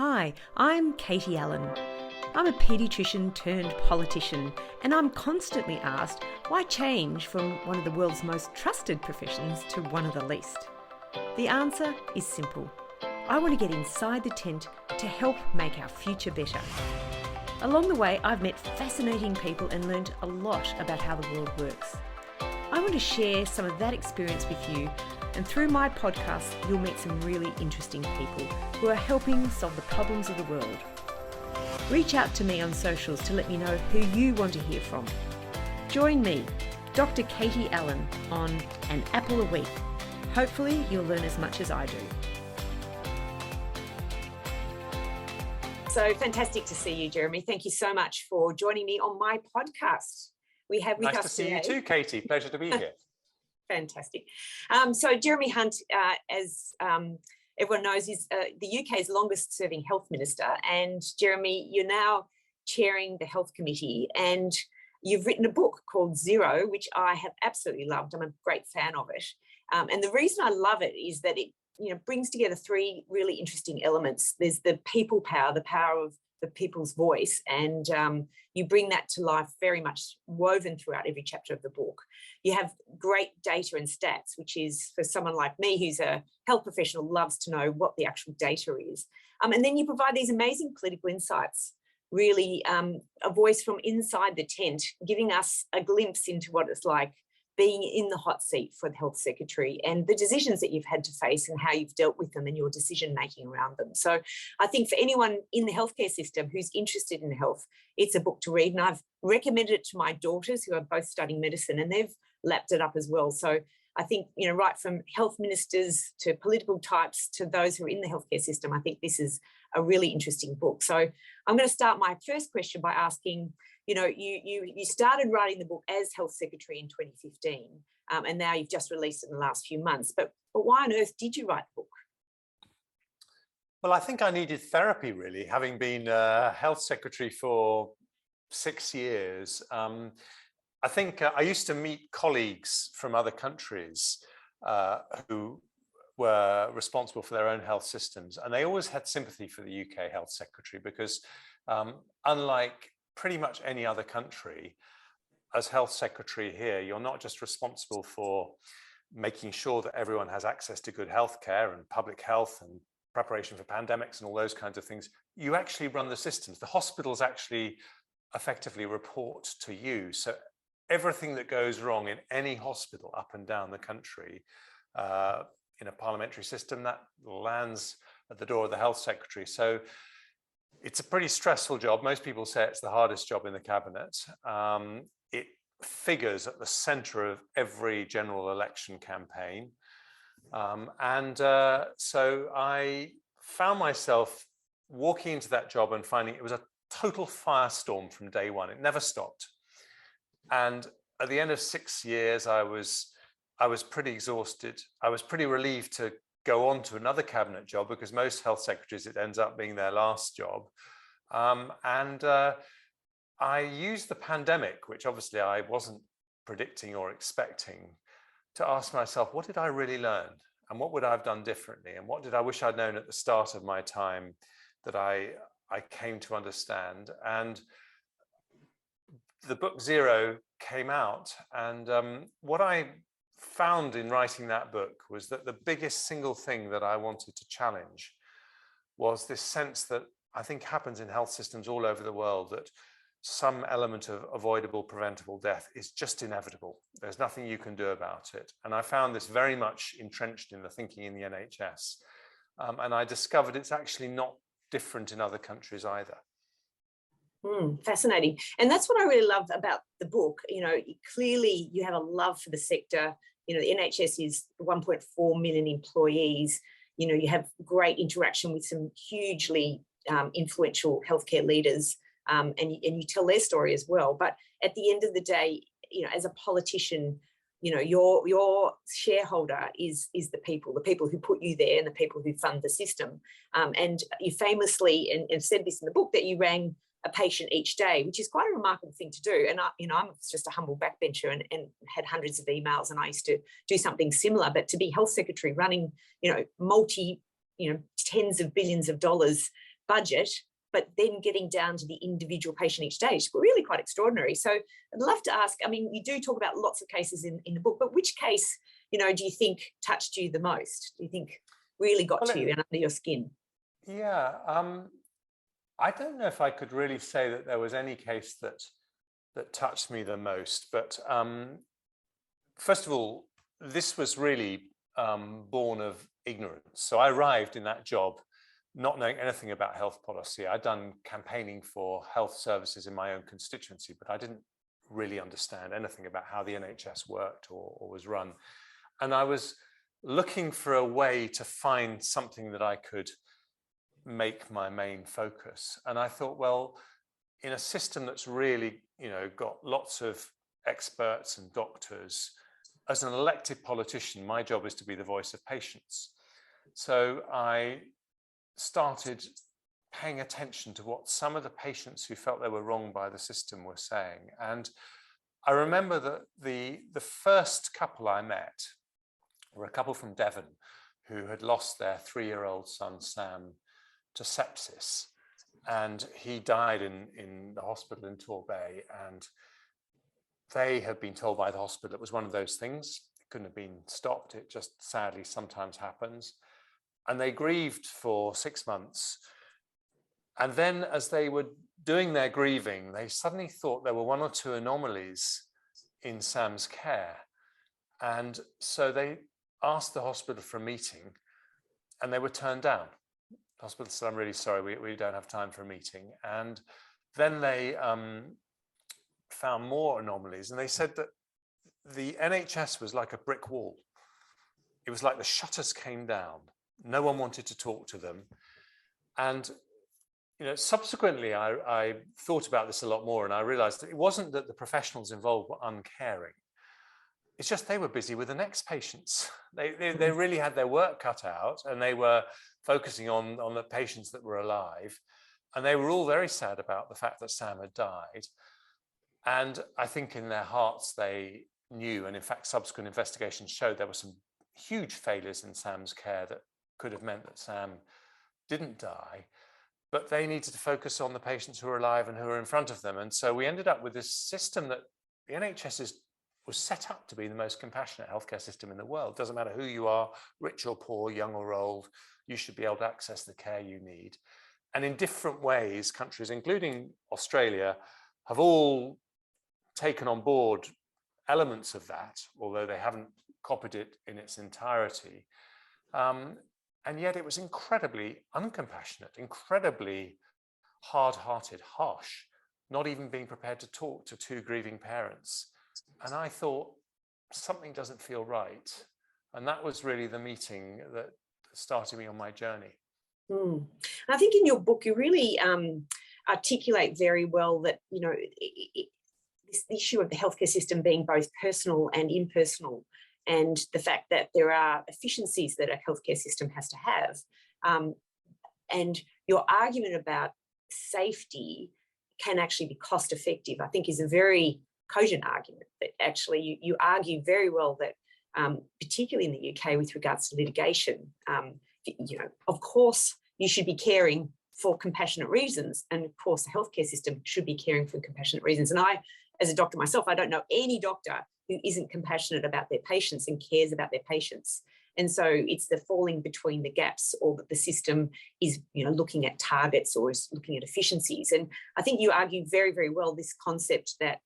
Hi, I'm Katie Allen. I'm a paediatrician turned politician, and I'm constantly asked why change from one of the world's most trusted professions to one of the least. The answer is simple. I want to get inside the tent to help make our future better. Along the way, I've met fascinating people and learned a lot about how the world works. I want to share some of that experience with you, and through my podcast, you'll meet some really interesting people who are helping solve the problems of the world. Reach out to me on socials to let me know who you want to hear from. Join me, Dr. Katie Allen, on An Apple a Week. Hopefully, you'll learn as much as I do. So fantastic to see you, Jeremy. Thank you so much for joining me on my podcast. We have with nice us to see today. you too, Katie. Pleasure to be here. Fantastic. So Jeremy Hunt, as everyone knows, is the UK's longest serving health minister. And Jeremy, you're now chairing the health committee, and you've written a book called Zero, which I have absolutely loved. I'm a great fan of it. And the reason I love it is that it brings together three really interesting elements. There's the people power, the power of the people's voice, and you bring that to life very much woven throughout every chapter of the book. You have great data and stats, which is, for someone like me who's a health professional, loves to know what the actual data is. And then you provide these amazing political insights, really a voice from inside the tent, giving us a glimpse into what it's like being in the hot seat for the health secretary and the decisions that you've had to face and how you've dealt with them and your decision making around them. So I think for anyone in the healthcare system who's interested in health, it's a book to read. And I've recommended it to my daughters who are both studying medicine, and they've lapped it up as well. So I think, right from health ministers to political types to those who are in the healthcare system, I think this is a really interesting book. So I'm going to start my first question by asking, you started writing the book as Health Secretary in 2015, and now you've just released it in the last few months. But why on earth did you write the book? Well, I think I needed therapy, really, having been Health Secretary for 6 years. I think I used to meet colleagues from other countries who were responsible for their own health systems, and they always had sympathy for the UK Health Secretary because unlike pretty much any other country, as Health Secretary here, you're not just responsible for making sure that everyone has access to good healthcare and public health and preparation for pandemics and all those kinds of things. You actually run the systems. The hospitals actually effectively report to you. So everything that goes wrong in any hospital up and down the country in a parliamentary system, that lands at the door of the Health Secretary. So it's a pretty stressful job. Most people say it's the hardest job in the cabinet. It figures at the center of every general election campaign. So I found myself walking into that job and finding it was a total firestorm from day one. It never stopped. And at the end of 6 years, I was pretty exhausted. I was pretty relieved to go on to another cabinet job, because most health secretaries, it ends up being their last job. I used the pandemic, which obviously I wasn't predicting or expecting, to ask myself, what did I really learn? And what would I have done differently? And what did I wish I'd known at the start of my time that I came to understand? And the book Zero came out, and what I found in writing that book was that the biggest single thing that I wanted to challenge was this sense that I think happens in health systems all over the world, that some element of avoidable, preventable death is just inevitable. There's nothing you can do about it. And I found this very much entrenched in the thinking in the NHS. And I discovered it's actually not different in other countries either. Fascinating. And that's what I really love about the book. Clearly you have a love for the sector. The NHS is 1.4 million employees. You have great interaction with some hugely influential healthcare leaders, and you tell their story as well. But at the end of the day, as a politician, your shareholder is the people who put you there and the people who fund the system. And you famously, and said this in the book, that you rang a patient each day, which is quite a remarkable thing to do. And I'm just a humble backbencher and had hundreds of emails, and I used to do something similar. But to be health secretary running, multi, tens of billions of dollars budget, but then getting down to the individual patient each day is really quite extraordinary. So I'd love to ask, I mean, you do talk about lots of cases in the book, but which case, do you think touched you the most? Do you think really got to you and under your skin? Yeah, I don't know if I could really say that there was any case that touched me the most, but first of all, this was really born of ignorance. So I arrived in that job not knowing anything about health policy. I'd done campaigning for health services in my own constituency, but I didn't really understand anything about how the NHS worked or was run. And I was looking for a way to find something that I could make my main focus. And I thought, well, in a system that's really, got lots of experts and doctors, as an elected politician, my job is to be the voice of patients. So I started paying attention to what some of the patients who felt they were wronged by the system were saying. And I remember that the first couple I met were a couple from Devon who had lost their 3-year-old son, Sam, to sepsis. And he died in the hospital in Torbay. And they had been told by the hospital it was one of those things. It couldn't have been stopped. It just sadly sometimes happens. And they grieved for 6 months. And then as they were doing their grieving, they suddenly thought there were 1 or 2 anomalies in Sam's care. And so they asked the hospital for a meeting and they were turned down. The hospital said, I'm really sorry, we don't have time for a meeting. And then they found more anomalies, and they said that the NHS was like a brick wall. It was like the shutters came down. No one wanted to talk to them. And subsequently, I thought about this a lot more, and I realized that it wasn't that the professionals involved were uncaring. It's just they were busy with the next patients. They really had their work cut out, and they were focusing on the patients that were alive. And they were all very sad about the fact that Sam had died. And I think in their hearts, they knew, and in fact, subsequent investigations showed there were some huge failures in Sam's care that could have meant that Sam didn't die, but they needed to focus on the patients who were alive and who were in front of them. And so we ended up with this system that the NHS was set up to be the most compassionate healthcare system in the world. Doesn't matter who you are, rich or poor, young or old, you should be able to access the care you need. And in different ways, countries, including Australia, have all taken on board elements of that, although they haven't copied it in its entirety. And yet it was incredibly uncompassionate, incredibly hard-hearted, harsh, not even being prepared to talk to 2 grieving parents. And I thought, something doesn't feel right. And that was really the meeting that started me on my journey. I think in your book, you really articulate very well that, this issue of the healthcare system being both personal and impersonal, and the fact that there are efficiencies that a healthcare system has to have. And your argument about safety can actually be cost effective, I think, is a very cogent argument. That actually you argue very well that, particularly in the UK with regards to litigation, of course you should be caring for compassionate reasons, and of course the healthcare system should be caring for compassionate reasons. And I, as a doctor myself, I don't know any doctor who isn't compassionate about their patients and cares about their patients. And so it's the falling between the gaps, or that the system is, looking at targets or is looking at efficiencies. And I think you argue very, very well this concept that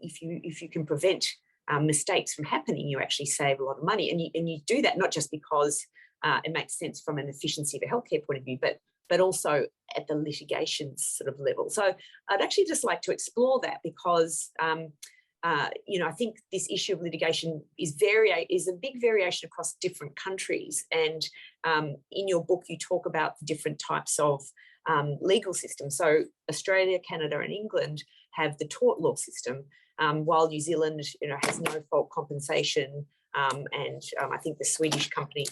if you can prevent mistakes from happening, you actually save a lot of money. And you do that not just because it makes sense from an efficiency of a healthcare point of view, but also at the litigation sort of level. So I'd actually just like to explore that, because I think this issue of litigation is a big variation across different countries. And in your book, you talk about the different types of legal systems. So Australia, Canada, and England have the tort law system, while New Zealand, has no fault compensation, and I think the Swedish company,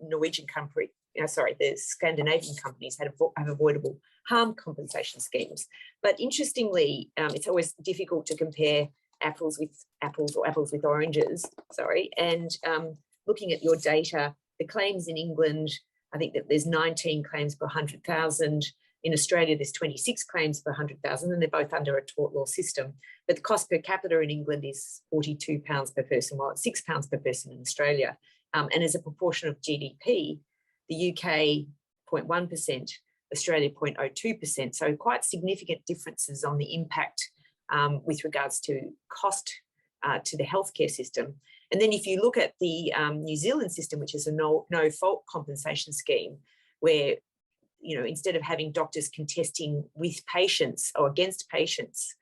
Norwegian company, the Scandinavian companies have avoidable harm compensation schemes. But interestingly, it's always difficult to compare apples with apples or apples with oranges, and looking at your data, the claims in England I think that there's 19 claims per 100,000. In Australia, there's 26 claims per 100,000, and they're both under a tort law system. But the cost per capita in England is £42 per person, while it's £6 per person in Australia. And as a proportion of GDP, the UK 0.1%, Australia 0.02%. So quite significant differences on the impact with regards to cost to the healthcare system. And then if you look at the New Zealand system, which is a no-fault compensation scheme, where instead of having doctors contesting with patients or against patients,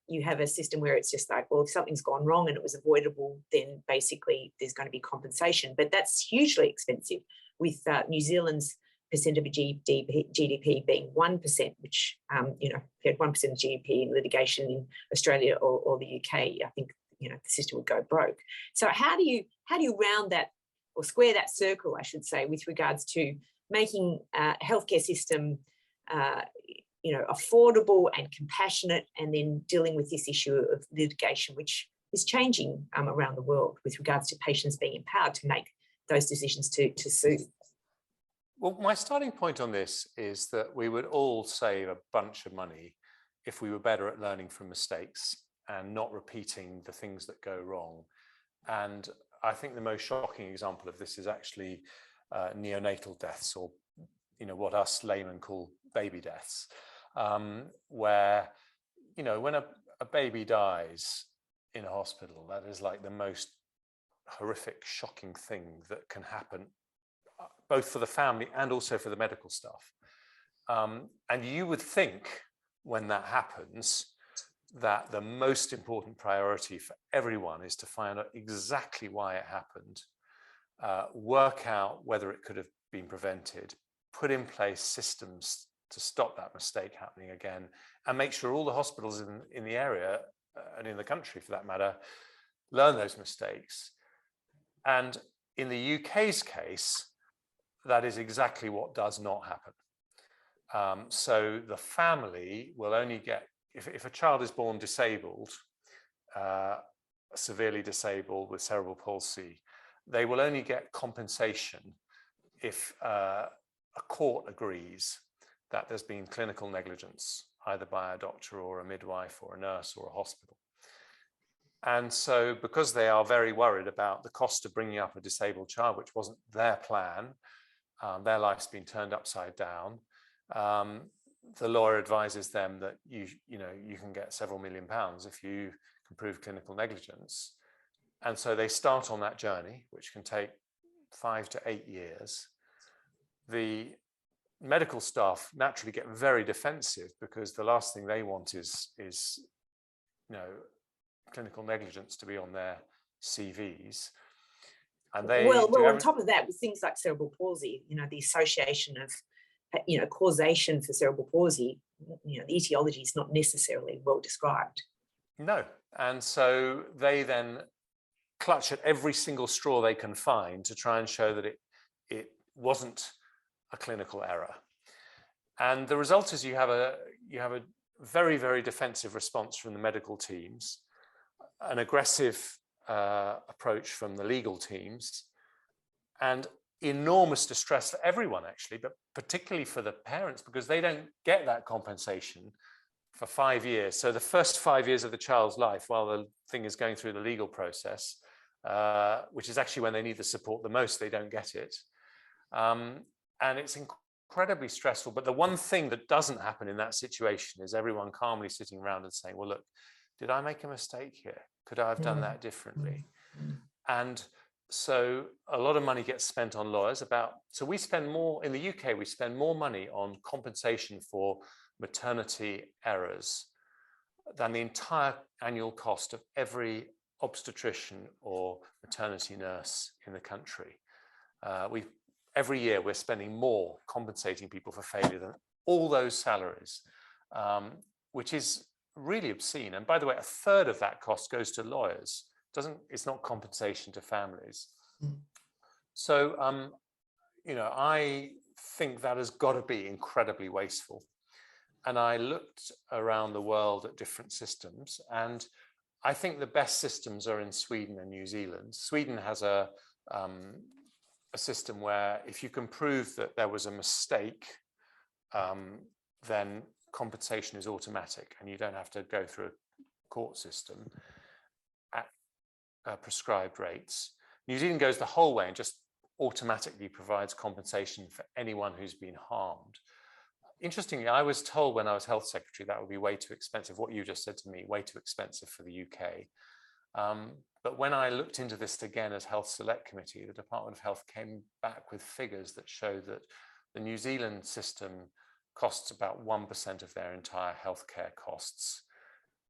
you have a system where it's just like, well, if something's gone wrong and it was avoidable, then basically there's going to be compensation. But that's hugely expensive, with New Zealand's percent of GDP being 1%, which, if you had 1% of GDP in litigation in Australia or the UK, I think, the system would go broke. So how do you round that, or square that circle, I should say, with regards to making a healthcare system, affordable and compassionate, and then dealing with this issue of litigation, which is changing around the world with regards to patients being empowered to make those decisions to sue? Well, my starting point on this is that we would all save a bunch of money if we were better at learning from mistakes and not repeating the things that go wrong. And I think the most shocking example of this is actually neonatal deaths, or what us laymen call baby deaths, where when a baby dies in a hospital, that is like the most horrific, shocking thing that can happen, both for the family and also for the medical staff. And you would think when that happens that the most important priority for everyone is to find out exactly why it happened, work out whether it could have been prevented, put in place systems to stop that mistake happening again, and make sure all the hospitals in the area, and in the country for that matter, learn those mistakes. And in the UK's case, that is exactly what does not happen. So the family will only get, if a child is born disabled, severely disabled with cerebral palsy, they will only get compensation if a court agrees that there's been clinical negligence, either by a doctor or a midwife or a nurse or a hospital. And so because they are very worried about the cost of bringing up a disabled child, which wasn't their plan, their life's been turned upside down, the lawyer advises them that you can get several £million if you can prove clinical negligence. And so they start on that journey, which can take 5 to 8 years. The medical staff naturally get very defensive, because the last thing they want is clinical negligence to be on their CVs. And they on top of that, with things like cerebral palsy, the association of causation for cerebral palsy, the etiology is not necessarily well described. No. And so they then clutch at every single straw they can find to try and show that it wasn't a clinical error. And the result is you have a very, very defensive response from the medical teams, an aggressive approach from the legal teams, and enormous distress for everyone, actually, but particularly for the parents, because they don't get that compensation for 5 years. So the first 5 years of the child's life, while the thing is going through the legal process, which is actually when they need the support the most, they don't get it. And it's incredibly stressful. But the one thing that doesn't happen in that situation is everyone calmly sitting around and saying, well, look, did I make a mistake here? Could I have done that differently? And so a lot of money gets spent on lawyers. So we spend more, in the UK, we spend more money on compensation for maternity errors than the entire annual cost of every obstetrician or maternity nurse in the country. Every year we're spending more compensating people for failure than all those salaries, which is really obscene. And by the way, a third of that cost goes to lawyers. It's not compensation to families. So, I think that has got to be incredibly wasteful. And I looked around the world at different systems, and I think the best systems are in Sweden and New Zealand. Sweden has a a system where if you can prove that there was a mistake, then compensation is automatic and you don't have to go through a court system at prescribed rates. New Zealand goes the whole way and just automatically provides compensation for anyone who's been harmed. Interestingly, I was told when I was health secretary that would be way too expensive. What you just said to me, way too expensive for the UK. But when I looked into this again as Health Select Committee, the Department of Health came back with figures that show that the New Zealand system costs about 1% of their entire healthcare costs.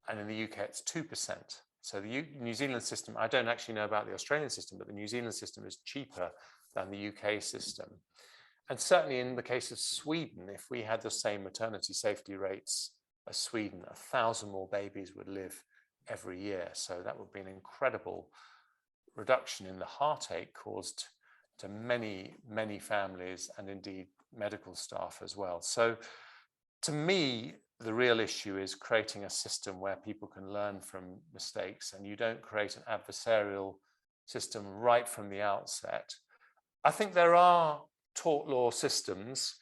And in the UK, it's 2%. So the New Zealand system, I don't actually know about the Australian system, but the New Zealand system is cheaper than the UK system. And certainly in the case of Sweden, if we had the same maternity safety rates as Sweden, 1,000 more babies would live every year. So that would be an incredible reduction in the heartache caused to many, many families and indeed medical staff as well. So to me, the real issue is creating a system where people can learn from mistakes and you don't create an adversarial system right from the outset. I think there are tort law systems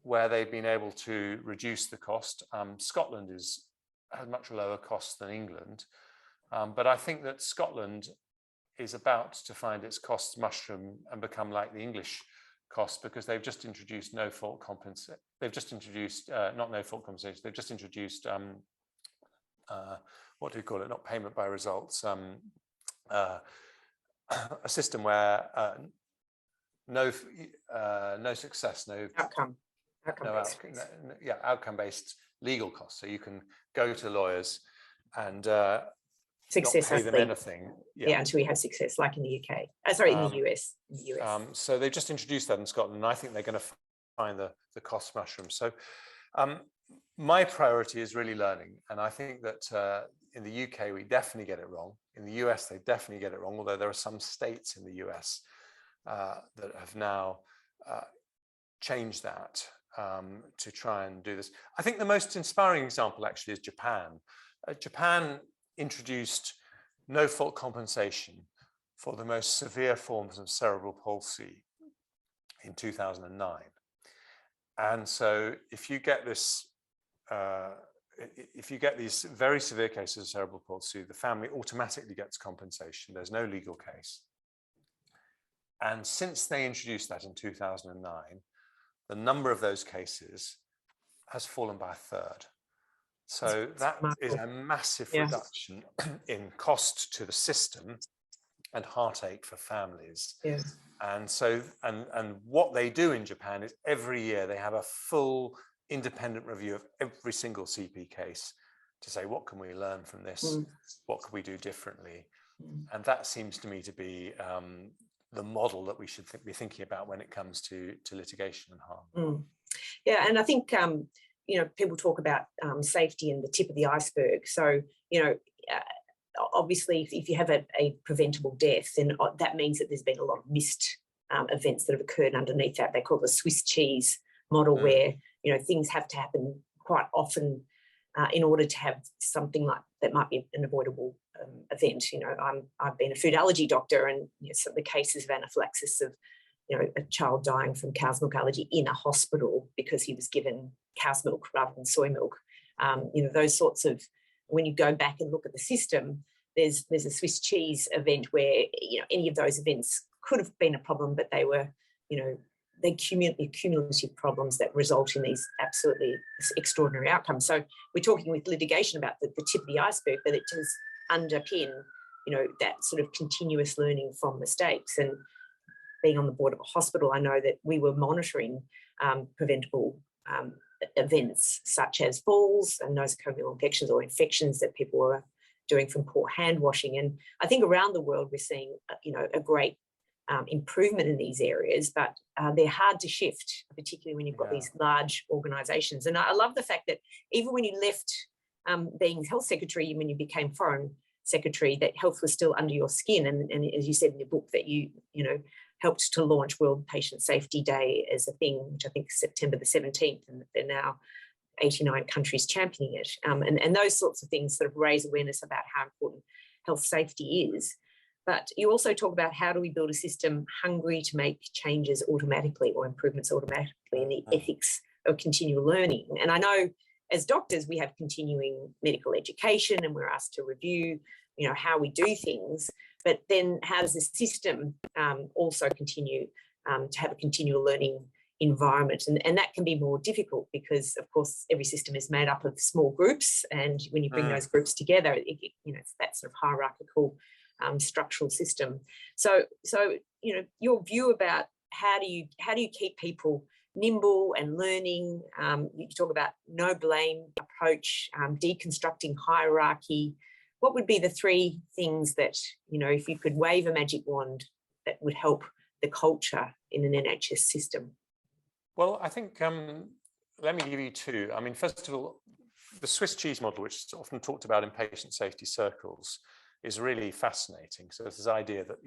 where they've been able to reduce the cost. Scotland has much lower costs than England, but I think that Scotland is about to find its costs mushroom and become like the English costs because they've just introduced no fault compensation. They've just introduced not no fault compensation. They've just introduced what do you call it? Not payment by results. A system where no success, no outcome-based legal costs. So you can go to lawyers and success, not pay them anything. Yeah, until we have success, like in the UK. Sorry, in the US. So they've just introduced that in Scotland, and I think they're going to find the cost mushroom. So my priority is really learning, and I think that in the UK we definitely get it wrong. In the US they definitely get it wrong, although there are some states in the US that have now changed that to try and do this. I think the most inspiring example actually is Japan. Japan introduced no fault compensation for the most severe forms of cerebral palsy in 2009. And so if you get this, if you get these very severe cases of cerebral palsy, the family automatically gets compensation. There's no legal case. And since they introduced that in 2009, the number of those cases has fallen by a third. So that is a massive reduction in cost to the system and heartache for families. Yes. And so, and what they do in Japan is every year they have a full independent review of every single CP case to say, what can we learn from this? What can we do differently? And that seems to me to be the model that we should be thinking about when it comes to litigation and harm. Yeah, and I think you know, people talk about safety and the tip of the iceberg. So, you know, obviously, if you have a preventable death, then that means that there's been a lot of missed events that have occurred underneath that. They call it the Swiss cheese model, where, you know, things have to happen quite often in order to have something like that might be an avoidable event. You know, I've been a food allergy doctor, and you know, some of the cases of anaphylaxis of, you know, a child dying from cow's milk allergy in a hospital because he was given cow's milk rather than soy milk. You know, those sorts of, when you go back and look at the system, there's a Swiss cheese event where, you know, any of those events could have been a problem, but they were, you know, they cumulative problems that result in these absolutely extraordinary outcomes. So we're talking with litigation about the tip of the iceberg, but it does underpin, you know, that sort of continuous learning from mistakes. And being on the board of a hospital, I know that we were monitoring preventable events such as falls and nosocomial infections or infections that people were doing from poor hand washing. And I think around the world we're seeing, you know, a great improvement in these areas, but they're hard to shift, particularly when you've got these large organisations. And I love the fact that even when you left being health secretary, when you became foreign secretary, that health was still under your skin. And as you said in your book, that you know, helped to launch World Patient Safety Day as a thing, which I think is September the 17th, and they're now 89 countries championing it. And those sorts of things sort of raise awareness about how important health safety is. But you also talk about how do we build a system hungry to make changes automatically or improvements automatically, and the ethics of continual learning. And I know as doctors, we have continuing medical education and we're asked to review, how we do things. But then how does the system also continue to have a continual learning environment? And that can be more difficult because, of course, every system is made up of small groups. And when you bring those groups together, it's that sort of hierarchical structural system. So your view about how do you keep people nimble and learning? You talk about no blame approach, deconstructing hierarchy. What would be the three things that, if you could wave a magic wand, that would help the culture in an NHS system? Well, I think, let me give you two. I mean, first of all, the Swiss cheese model, which is often talked about in patient safety circles, is really fascinating. So there's this idea that,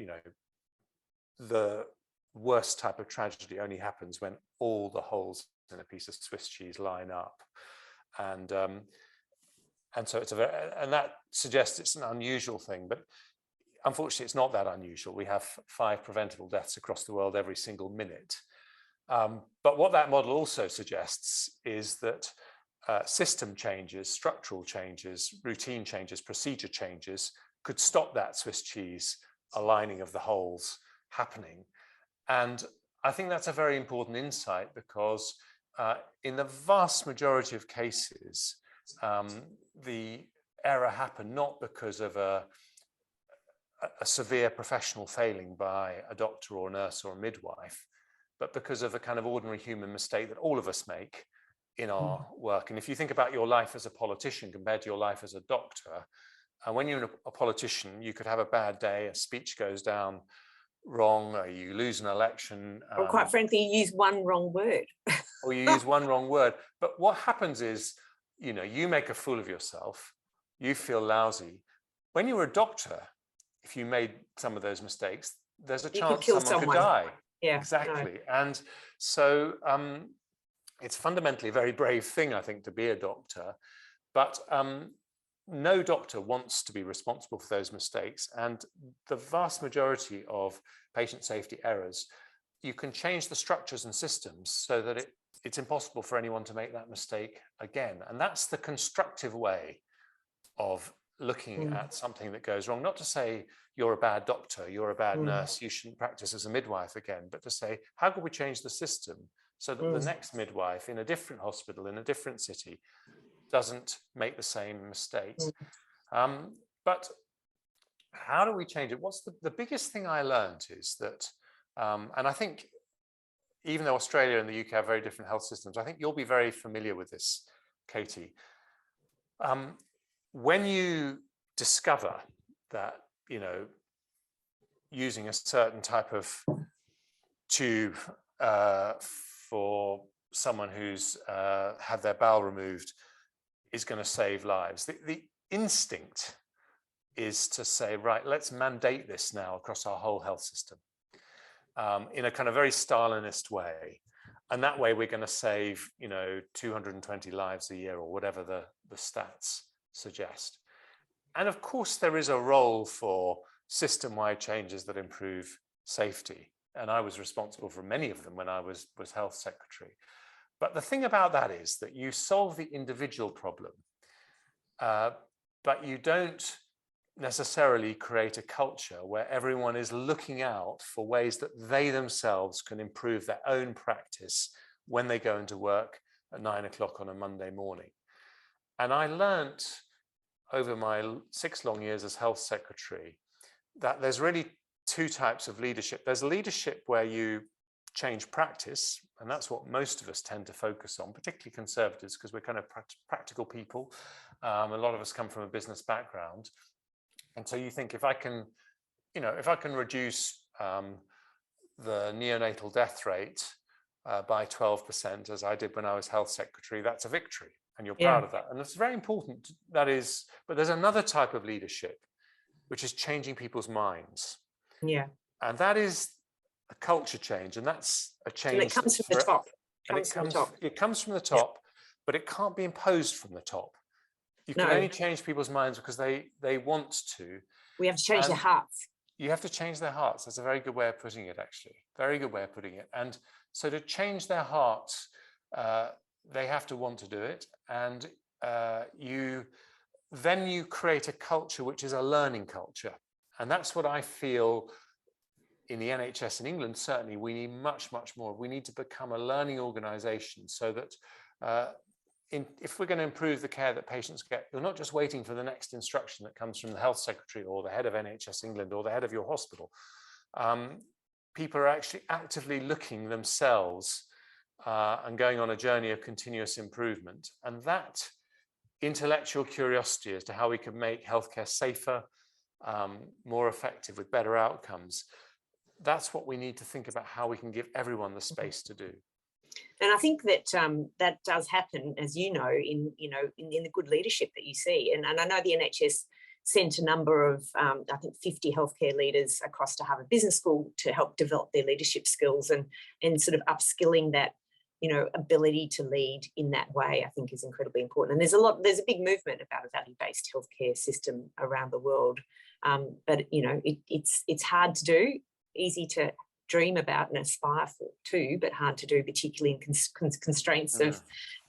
the worst type of tragedy only happens when all the holes in a piece of Swiss cheese line up. And so and that suggests it's an unusual thing, but unfortunately it's not that unusual. We have 5 preventable deaths across the world every single minute. But what that model also suggests is that system changes, structural changes, routine changes, procedure changes could stop that Swiss cheese aligning of the holes happening. And I think that's a very important insight because in the vast majority of cases, the error happened not because of a severe professional failing by a doctor or a nurse or a midwife, but because of a kind of ordinary human mistake that all of us make in our work. And if you think about your life as a politician compared to your life as a doctor, and when you're a politician, you could have a bad day, a speech goes down wrong, or you lose an election. Or quite frankly, you use one wrong word. Or you use one wrong word. But what happens is, you make a fool of yourself, you feel lousy. When you're a doctor, if you made some of those mistakes, there's a chance someone could die. Yeah, exactly. No. And so it's fundamentally a very brave thing, I think, to be a doctor. But no doctor wants to be responsible for those mistakes. And the vast majority of patient safety errors, you can change the structures and systems so that it's impossible for anyone to make that mistake again. And that's the constructive way of looking at something that goes wrong. Not to say you're a bad doctor, you're a bad nurse, you shouldn't practice as a midwife again, but to say, how can we change the system so that the next midwife in a different hospital, in a different city, doesn't make the same mistakes? But how do we change it? What's the biggest thing I learned is that, and I think even though Australia and the UK have very different health systems, I think you'll be very familiar with this, Katie. When you discover that, using a certain type of tube for someone who's had their bowel removed is going to save lives, the instinct is to say, right, let's mandate this now across our whole health system in a kind of very Stalinist way. And that way we're going to save, 220 lives a year or whatever the stats suggest. And of course, there is a role for system-wide changes that improve safety. And I was responsible for many of them when I was health secretary. But the thing about that is that you solve the individual problem, but you don't necessarily create a culture where everyone is looking out for ways that they themselves can improve their own practice when they go into work at 9 o'clock on a Monday morning. And I learnt over my 6 long years as health secretary that there's really 2 types of leadership. There's leadership where you change practice, and that's what most of us tend to focus on, particularly conservatives, because we're kind of practical people. A lot of us come from a business background. And so you think, if I can reduce the neonatal death rate by 12%, as I did when I was health secretary, that's a victory. And you're proud of that. And it's very important, that is, but there's another type of leadership, which is changing people's minds. Yeah. And that is a culture change. And that's a change. And it comes from the top. It comes from the top, but it can't be imposed from the top. You can only change people's minds because they want to. We have to change their hearts. you have to change their hearts. That's a very good way of putting it, actually. Very good way of putting it. And so to change their hearts, they have to want to do it. And then you create a culture which is a learning culture. And that's what I feel in the NHS in England. Certainly, we need much, much more. We need to become a learning organisation so that if we're going to improve the care that patients get, you're not just waiting for the next instruction that comes from the health secretary or the head of NHS England or the head of your hospital. People are actually actively looking themselves and going on a journey of continuous improvement. And that intellectual curiosity as to how we can make healthcare safer, more effective, with better outcomes, that's what we need to think about, how we can give everyone the space to do. And I think that that does happen, as you know, in the good leadership that you see. And I know the NHS sent a number of, I think, 50 healthcare leaders across to Harvard Business School to help develop their leadership skills, and sort of upskilling that, ability to lead in that way, I think, is incredibly important. And there's a big movement about a value-based healthcare system around the world. But it's hard to do, easy to dream about and aspire for too, but hard to do, particularly in constraints of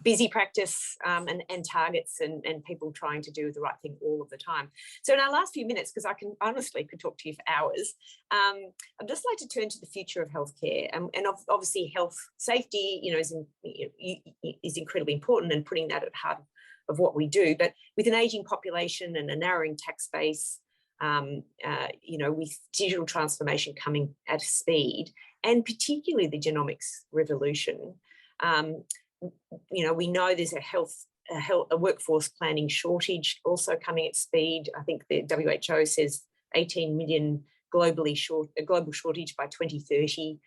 busy practice and targets and people trying to do the right thing all of the time. So in our last few minutes, because I can honestly could talk to you for hours, I'd just like to turn to the future of healthcare, and obviously health safety, is incredibly important, and putting that at the heart of what we do. But with an aging population and a narrowing tax base, with digital transformation coming at speed, and particularly the genomics revolution, we know there's a workforce planning shortage also coming at speed. I think the WHO says 18 million a global shortage by 2030.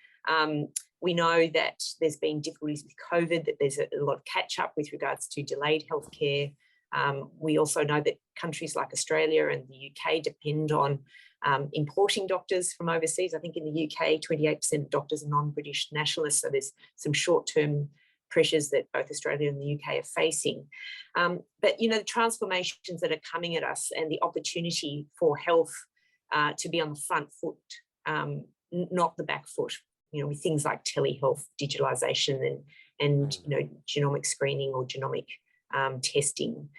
We know that there's been difficulties with COVID, that there's a lot of catch up with regards to delayed healthcare. We also know that countries like Australia and the UK depend on importing doctors from overseas. I think in the UK, 28% of doctors are non-British nationalists. So there's some short-term pressures that both Australia and the UK are facing. But, the transformations that are coming at us and the opportunity for health to be on the front foot, not the back foot, with things like telehealth, digitalisation and genomic screening or genomic testing.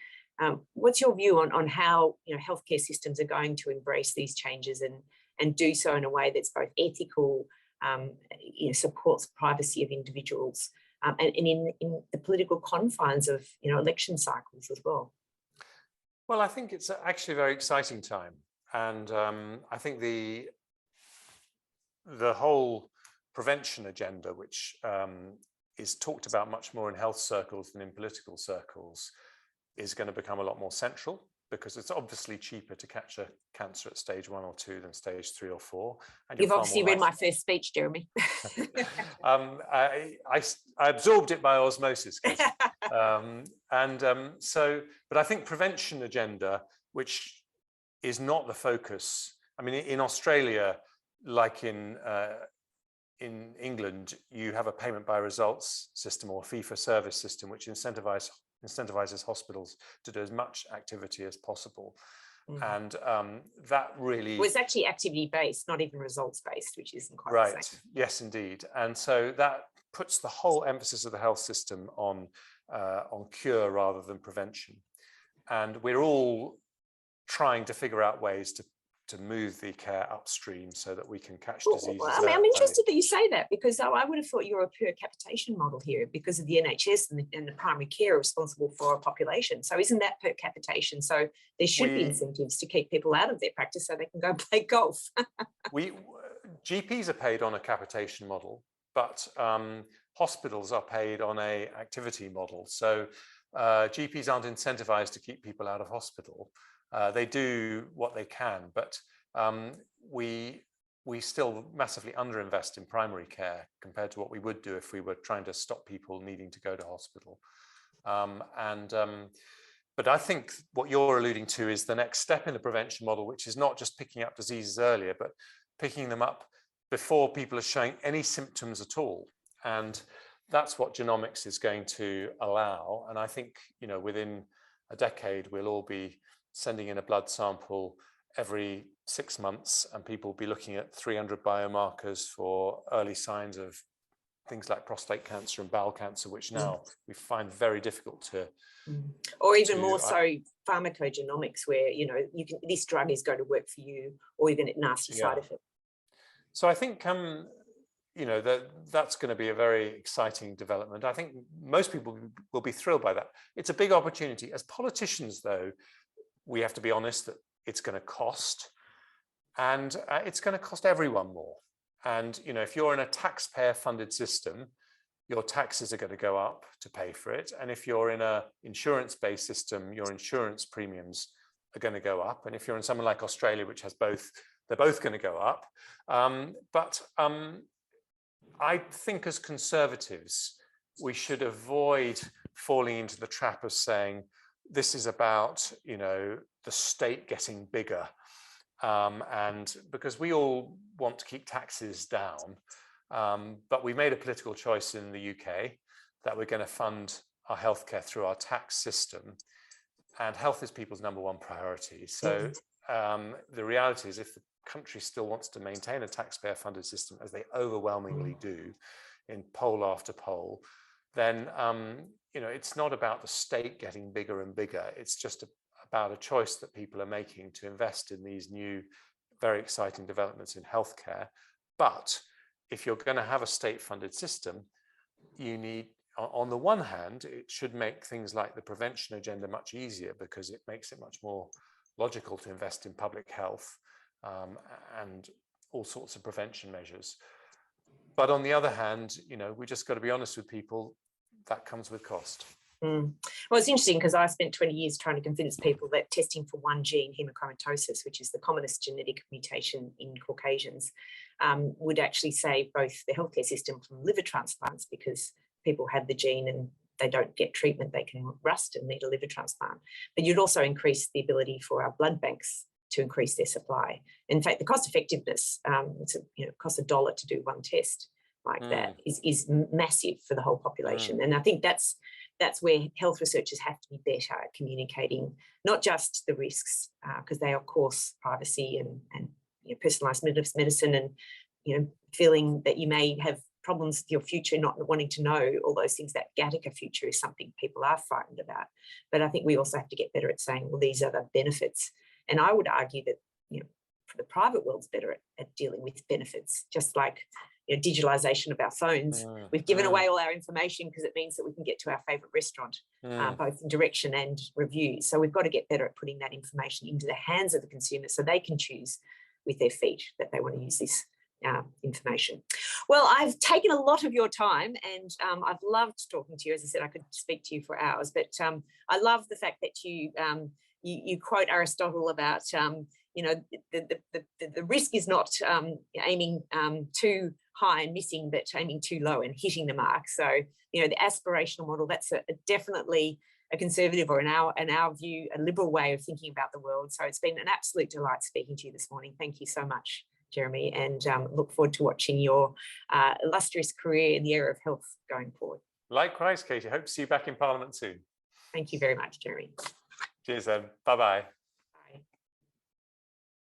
What's your view on how healthcare systems are going to embrace these changes and do so in a way that's both ethical, supports privacy of individuals, and in the political confines of election cycles as well? Well, I think it's actually a very exciting time, and I think the whole prevention agenda, which is talked about much more in health circles than in political circles, is going to become a lot more central, because it's obviously cheaper to catch a cancer at stage 1 or 2 than stage 3 or 4. And you've obviously read my first speech, Jeremy. I absorbed it by osmosis. But I think prevention agenda, which is not the focus. I mean, in Australia, like in England, you have a payment by results system or fee-for-service system, which incentivizes hospitals to do as much activity as possible. And that really... Well, it's actually activity-based, not even results-based, which isn't quite right. the same. Yes, indeed. And so that puts the whole emphasis of the health system on cure rather than prevention. And we're all trying to figure out ways to move the care upstream so that we can catch diseases. Well, I'm interested that you say that, because I would have thought you're a per capitation model here because of the NHS and the primary care responsible for a population. So isn't that per capitation? So there should be incentives to keep people out of their practice so they can go play golf. GPs are paid on a capitation model, but hospitals are paid on a activity model. So GPs aren't incentivized to keep people out of hospital. They do what they can, but we still massively underinvest in primary care compared to what we would do if we were trying to stop people needing to go to hospital. But I think what you're alluding to is the next step in the prevention model, which is not just picking up diseases earlier, but picking them up before people are showing any symptoms at all. And that's what genomics is going to allow. And I think, within a decade, we'll all be sending in a blood sample every 6 months, and people will be looking at 300 biomarkers for early signs of things like prostate cancer and bowel cancer, which now we find very difficult to. Or even more so pharmacogenomics, where, you know, this drug is going to work for you, or even a nasty side effect. So I think, you know, that's going to be a very exciting development. I think most people will be thrilled by that. It's a big opportunity. As politicians, though, we have to be honest that it's going to cost, and it's going to cost everyone more. And, you know, if you're in a taxpayer-funded system, your taxes are going to go up to pay for it. And if you're in an insurance-based system, your insurance premiums are going to go up. And if you're in somewhere like Australia, which has both, they're both going to go up. I think as Conservatives, we should avoid falling into the trap of saying this is about, you know, the state getting bigger. And because we all want to keep taxes down, but we made a political choice in the UK that we're going to fund our healthcare through our tax system, and health is people's #1 priority. So the reality is, if the country still wants to maintain a taxpayer-funded system, as they overwhelmingly do in poll after poll, then you know, it's not about the state getting bigger and bigger. It's just about a choice that people are making to invest in these new, very exciting developments in healthcare. But if you're going to have a state-funded system, you need, on the one hand, it should make things like the prevention agenda much easier, because it makes it much more logical to invest in public health and all sorts of prevention measures. But on the other hand, you know, we just got to be honest with people, that comes with cost. Well, it's interesting because I spent 20 years trying to convince people that testing for one gene, hemochromatosis, which is the commonest genetic mutation in Caucasians, would actually save both the healthcare system from liver transplants, because people have the gene and they don't get treatment, they can rust and need a liver transplant. But you'd also increase the ability for our blood banks to increase their supply. In fact, the cost effectiveness, it costs $1 to do one test like that is massive for the whole population. And I think that's where health researchers have to be better at communicating not just the risks, because they are, of course, privacy and personalised medicine, and feeling that you may have problems with your future, not wanting to know all those things. That Gattaca future is something people are frightened about. But I think we also have to get better at saying, well, these are the benefits. And I would argue that for the private world's better at dealing with benefits, just like digitalization of our phones. We've given away all our information because it means that we can get to our favorite restaurant, both in direction and reviews. So we've got to get better at putting that information into the hands of the consumer so they can choose with their feet that they want to use this information. Well, I've taken a lot of your time, and I've loved talking to you. As I said, I could speak to you for hours, but I love the fact that you quote Aristotle about the risk is not aiming too high and missing, but aiming too low and hitting the mark. So the aspirational model, that's definitely a conservative, or in our view, a liberal way of thinking about the world. So it's been an absolute delight speaking to you this morning. Thank you so much, Jeremy, and look forward to watching your illustrious career in the area of health going forward. Likewise, Katie. Hope to see you back in Parliament soon. Thank you very much, Jeremy. Cheers then. Bye-bye.